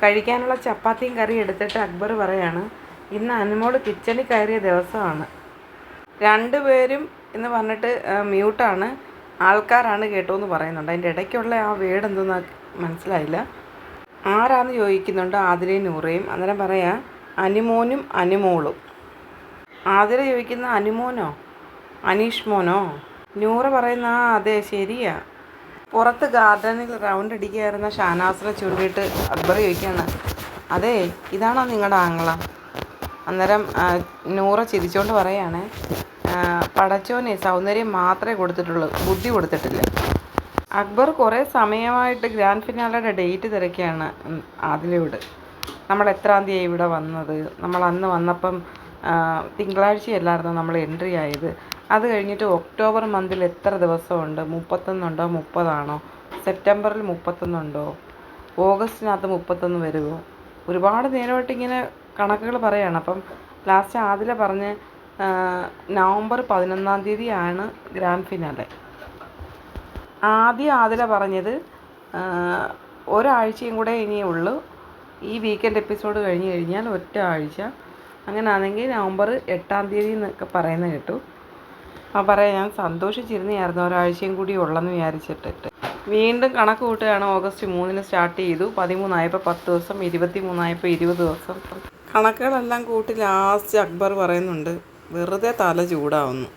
കഴിക്കാനുള്ള ചപ്പാത്തിയും കറിയും എടുത്തിട്ട് അക്ബർ പറയാണ്, ഇന്ന് അനുമോൾ കിച്ചണിൽ കയറിയ ദിവസമാണ്. രണ്ടുപേരും എന്ന് പറഞ്ഞിട്ട് മ്യൂട്ടാണ്, ആൾക്കാരാണ് കേട്ടോ എന്ന് പറയുന്നുണ്ട്. അതിൻ്റെ ഇടയ്ക്കുള്ള ആ വേർഡ് എന്തെന്ന് മനസ്സിലായില്ല. ആരാന്ന് ചോദിക്കുന്നുണ്ട് ആതിരയും നൂറയും. അന്നേരം പറയാം അനുമോനും അനുമോളും. ആതിര ചോദിക്കുന്ന അനുമോനോ അനീഷ് മോനോ? നൂറ പറയുന്ന അതെ ശരിയാ. പുറത്ത് ഗാർഡനിൽ റൗണ്ട് അടിക്കുകയായിരുന്ന ഷാനാസിനെ ചൂണ്ടിയിട്ട് അക്ബർ ചോദിക്കുകയാണ്, അതെ ഇതാണോ നിങ്ങളുടെ ആങ്ങള? അന്നേരം നൂറ ചിരിച്ചുകൊണ്ട് പറയാണ്, പടച്ചോനെ സൗന്ദര്യം മാത്രമേ കൊടുത്തിട്ടുള്ളൂ, ബുദ്ധി കൊടുത്തിട്ടില്ല. അക്ബർ കുറേ സമയമായിട്ട് ഗ്രാൻഡ് ഫിനാലയുടെ ഡേറ്റ് തിരക്കിയാണ് അതിലൂടെ. നമ്മൾ എത്രാം തീയതി ഇവിടെ വന്നത്? നമ്മൾ അന്ന് വന്നപ്പം തിങ്കളാഴ്ചയല്ലായിരുന്നു നമ്മൾ എൻട്രി ആയത്. അത് കഴിഞ്ഞിട്ട് ഒക്ടോബർ മന്തിൽ എത്ര ദിവസമുണ്ട്? 31 30 സെപ്റ്റംബറിൽ 31 ഓഗസ്റ്റിനകത്ത് 31 വരുമോ? ഒരുപാട് നേരമായിട്ട് ഇങ്ങനെ കണക്കുകൾ പറയുകയാണ്. അപ്പം ലാസ്റ്റ് ആദില പറഞ്ഞ് നവംബർ 11 ഗ്രാൻഡ് ഫിനാലെ. ആദ്യം ആദില പറഞ്ഞത് ഒരാഴ്ചയും കൂടെ ഇനിയേ ഉള്ളൂ, ഈ വീക്കെൻഡ് എപ്പിസോഡ് കഴിഞ്ഞ് കഴിഞ്ഞാൽ ഒറ്റ ആഴ്ച, അങ്ങനെയാണെങ്കിൽ നവംബർ 8 എന്നൊക്കെ പറയുന്നത് കേട്ടു. അപ്പോൾ പറയാം, ഞാൻ സന്തോഷിച്ചിരുന്നായിരുന്നു ഒരാഴ്ചയും കൂടി ഉള്ളെന്ന് വിചാരിച്ചിട്ട്. വീണ്ടും കണക്ക് കൂട്ടുകയാണ്. ഓഗസ്റ്റ് 3 സ്റ്റാർട്ട് ചെയ്തു, 13 10 ദിവസം, 23 20 ദിവസം. കണക്കുകളെല്ലാം കൂട്ടി ലാസ്റ്റ് അക്ബർ പറയുന്നുണ്ട്, വെറുതെ തല ചൂടാവുന്നു.